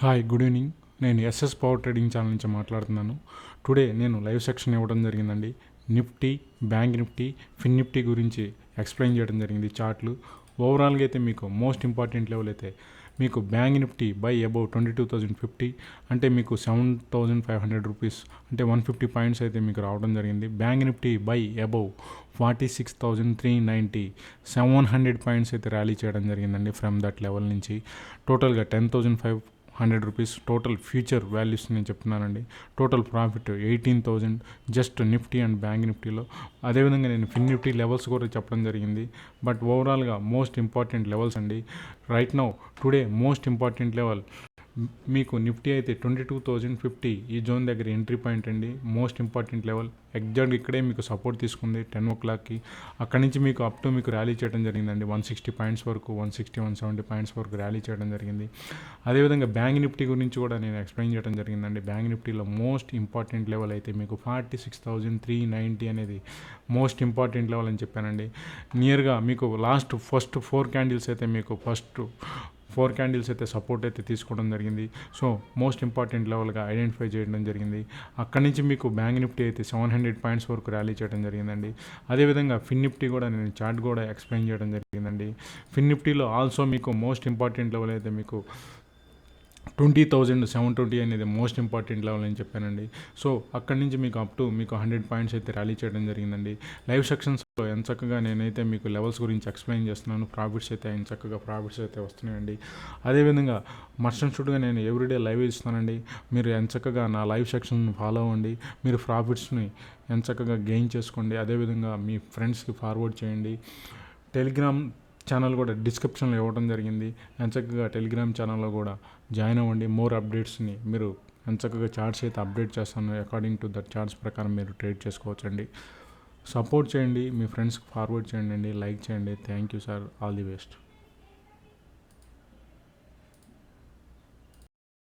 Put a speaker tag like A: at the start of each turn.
A: Hi, good evening. నేను SS power trading channel నుంచి మాట్లాడుతున్నాను. టుడే నేను లైవ్ సెక్షన్ ఇవ్వడం జరిగిందండి. నిఫ్టీ, బ్యాంక్ నిఫ్టీ, ఫిన్ నిఫ్టీ గురించి ఎక్స్ప్లెయిన్ చేయడం జరిగింది. చార్ట్లు ఓవరాల్గా అయితే మీకు మోస్ట్ ఇంపార్టెంట్ లెవెల్ అయితే మీకు బ్యాంక్ నిఫ్టీ బై అబౌవ్ 22,050 అంటే మీకు 7,500 రూపీస్ అంటే 150 పాయింట్స్ అయితే మీకు రావడం జరిగింది. Bank Nifty by above 46,390 700 points అయితే ర్యాలీ చేయడం జరిగిందండి. ఫ్రమ్ దట్ లెవెల్ నుంచి టోటల్గా 10,500 రూపీస్ టోటల్ ఫ్యూచర్ వాల్యూస్ నేను చెప్తున్నానండి. Total profit 18,000 just Nifty and bank నిఫ్టీలో. అదేవిధంగా నేను ఫిన్ నిఫ్టీ లెవెల్స్ కూడా చెప్పడం జరిగింది. బట్ ఓవరాల్గా మోస్ట్ ఇంపార్టెంట్ లెవెల్స్ అండి. Right now today most important level మీకు నిఫ్టీ అయితే 22,050 ఈ జోన్ దగ్గర ఎంట్రీ పాయింట్ అండి. మోస్ట్ ఇంపార్టెంట్ లెవెల్ ఎగ్జాక్ట్ ఇక్కడే మీకు సపోర్ట్ తీసుకుంది 10 o'clockకి. అక్కడి నుంచి మీకు అప్ టు మీకు ర్యాలీ చేయడం జరిగిందండి. 160 పాయింట్స్ వరకు 160-170 పాయింట్స్ వరకు ర్యాలీ చేయడం జరిగింది. అదేవిధంగా బ్యాంక్ నిఫ్టీ గురించి కూడా నేను ఎక్స్ప్లెయిన్ చేయడం జరిగిందండి. బ్యాంక్ నిఫ్టీలో మోస్ట్ ఇంపార్టెంట్ లెవెల్ అయితే మీకు 46,390 అనేది మోస్ట్ ఇంపార్టెంట్ లెవెల్ అని చెప్పానండి. నియర్గా మీకు ఫస్ట్ 4 క్యాండిల్స్ అయితే మీకు ఫోర్ క్యాండిల్స్ అయితే సపోర్ట్ అయితే తీసుకోవడం జరిగింది. సో మోస్ట్ ఇంపార్టెంట్ లెవెల్గా ఐడెంటిఫై చేయడం జరిగింది. అక్కడి నుంచి మీకు బ్యాంక్ నిఫ్టీ అయితే 700 పాయింట్స్ వరకు ర్యాలీ చేయడం జరిగిందండి. అదేవిధంగా ఫిన్ నిఫ్టీ కూడా నేను చార్ట్ కూడా ఎక్స్ప్లెయిన్ చేయడం జరిగిందండి. ఫిన్ నిఫ్టీలో ఆల్సో మీకు మోస్ట్ ఇంపార్టెంట్ లెవెల్ అయితే మీకు 20,720 అనేది మోస్ట్ ఇంపార్టెంట్ లెవెల్ అని చెప్పానండి. సో అక్కడి నుంచి మీకు అప్ టు మీకు 100 పాయింట్స్ అయితే ర్యాలీ చేయడం జరిగిందండి. లైవ్ సెక్షన్స్లో ఎంచక్కగా నేనైతే మీకు లెవెల్స్ గురించి ఎక్స్ప్లెయిన్ చేస్తున్నాను. ప్రాఫిట్స్ అయితే వస్తున్నాయండి. అదేవిధంగా మర్చెంట్స్గా నేను ఎవ్రీడే లైవ్ ఇస్తానండి. మీరు ఎంచక్కగా నా లైవ్ సెక్షన్ని ఫాలో అవ్వండి. మీరు ప్రాఫిట్స్ని ఎంచక్కగా గెయిన్ చేసుకోండి. అదేవిధంగా మీ ఫ్రెండ్స్కి ఫార్వర్డ్ చేయండి. టెలిగ్రామ్ ఛానల్ కూడా డిస్క్రిప్షన్లో ఇవ్వడం జరిగింది. ఎంచక్కగా టెలిగ్రామ్ ఛానల్లో కూడా జాయిన్ అవ్వండి. మోర్ అప్డేట్స్ని మీరు ఎంచక్కగా చార్ట్స్ అయితే అప్డేట్ చేస్తాను. అకార్డింగ్ టు దట్ చార్ట్స్ ప్రకారం మీరు ట్రేడ్ చేసుకోవచ్చండి. సపోర్ట్ చేయండి, మీ ఫ్రెండ్స్కి ఫార్వర్డ్ చేయండి, లైక్ చేయండి. Thank you sir. All the best.